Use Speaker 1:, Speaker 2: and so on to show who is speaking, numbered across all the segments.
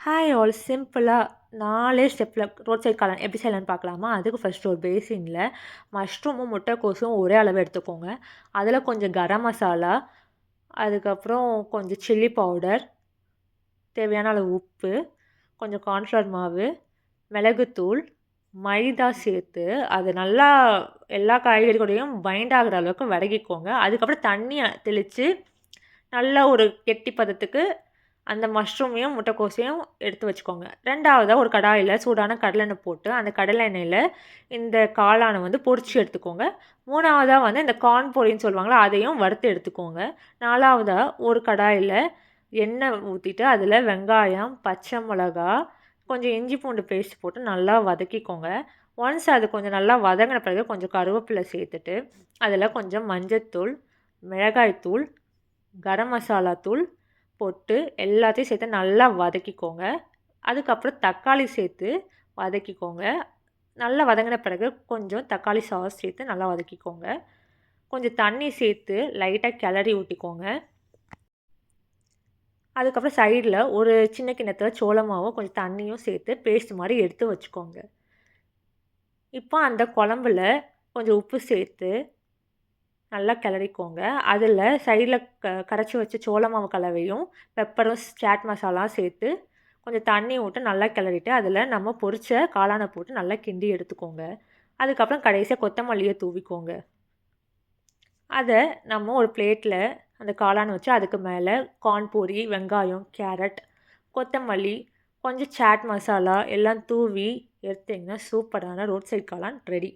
Speaker 1: Hi all சிம்பிளாக 4 ஸ்டெப்பில் road side காளான் எப்படி செய்யலான்னு பார்க்கலாமா? அதுக்கு ஃபஸ்ட்டு ஒரு பேசினில் மஷ்ரூமும் முட்டைக்கோஸும் ஒரே அளவு எடுத்துக்கோங்க. அதில் கொஞ்சம் கரம் மசாலா, அதுக்கப்புறம் கொஞ்சம் சில்லி பவுடர், தேவையான அளவு உப்பு, கொஞ்சம் கார்ன்ஃப்ளவர் மாவு, மிளகுத்தூள், மைதா சேர்த்து அது நல்லா எல்லா காய்கறி கூடயும் பைண்ட் ஆகிற அளவுக்கு வதக்கிக்கோங்க. அதுக்கப்புறம் தண்ணியை தெளித்து நல்லா ஒரு கெட்டி பதத்துக்கு அந்த மஷ்ரூமையும் முட்டைக்கோஸையும் எடுத்து வச்சுக்கோங்க. 2வதா ஒரு கடாயில் சூடான கடலெண்ணெய் போட்டு அந்த கடலை எண்ணெயில் இந்த காளானை வந்து பொரிச்சு எடுத்துக்கோங்க. 3வதா வந்து இந்த கார்ன் பொரின்னு சொல்லுவாங்களா, அதையும் வறுத்து எடுத்துக்கோங்க. 4வதா ஒரு கடாயில் எண்ணெய் ஊற்றிட்டு அதில் வெங்காயம், பச்சை மிளகா, கொஞ்சம் இஞ்சி பூண்டு பேஸ்ட் போட்டு நல்லா வதக்கிக்கோங்க. ஒன்ஸ் அது கொஞ்சம் நல்லா வதங்கின பிறகு கொஞ்சம் கருவேப்பிலை சேர்த்துட்டு அதில் கொஞ்சம் மஞ்சத்தூள், மிளகாய்த்தூள், கரம் மசாலா தூள் போட்டு எல்லாத்தையும் சேர்த்து நல்லா வதக்கிக்கோங்க. அதுக்கப்புறம் தக்காளி சேர்த்து வதக்கிக்கோங்க. நல்லா வதங்கின பிறகு கொஞ்சம் தக்காளி சாஸ் சேர்த்து நல்லா வதக்கிக்கோங்க. கொஞ்சம் தண்ணி சேர்த்து லைட்டாக கிளறி ஊற்றிக்கோங்க. அதுக்கப்புறம் சைடில் ஒரு சின்ன கிண்ணத்தில் சோள மாவும் கொஞ்சம் தண்ணியும் சேர்த்து பேஸ்ட் மாதிரி எடுத்து வச்சுக்கோங்க. இப்போ அந்த குழம்புல கொஞ்சம் உப்பு சேர்த்து நல்லா கிளறிக்கோங்க. அதில் சைடில் கரைச்சி வச்ச சோள மாவு கலவையும் பெப்பரும் சாட் மசாலாவும் சேர்த்து கொஞ்சம் தண்ணி விட்டு நல்லா கிளறிட்டு அதில் நம்ம பொரிச்ச காளானை போட்டு நல்லா கிண்டி எடுத்துக்கோங்க. அதுக்கப்புறம் கடைசியாக கொத்தமல்லியை தூவிக்கோங்க. அதை நம்ம ஒரு பிளேட்டில் அந்த காளான் வச்சு அதுக்கு மேலே கார்ன் பொரி, வெங்காயம், கேரட், கொத்தமல்லி, கொஞ்சம் சாட் மசாலா எல்லாம் தூவி எடுத்திங்கன்னா சூப்பரான ரோட் சைட் காளான் ரெடி.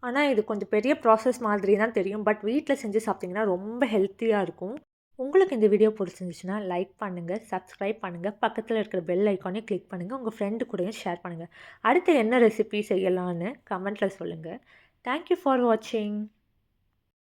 Speaker 1: ஆனால் இது கொஞ்சம் பெரிய ப்ராசஸ் மாதிரி தான் தெரியும். பட் வீட்டில் செஞ்சு சாப்பிட்டிங்கன்னா ரொம்ப ஹெல்த்தியாக இருக்கும். உங்களுக்கு இந்த வீடியோ பிடிச்சிருந்துச்சுன்னா லைக் பண்ணுங்கள், சப்ஸ்கிரைப் பண்ணுங்கள், பக்கத்தில் இருக்கிற பெல் ஐக்கானையும் கிளிக் பண்ணுங்கள், உங்கள் ஃப்ரெண்டு கூடயும் ஷேர் பண்ணுங்கள். அடுத்து என்ன ரெசிபி செய்யலான்னு கமெண்ட்டில் சொல்லுங்கள். தேங்க்யூ ஃபார் வாட்சிங்.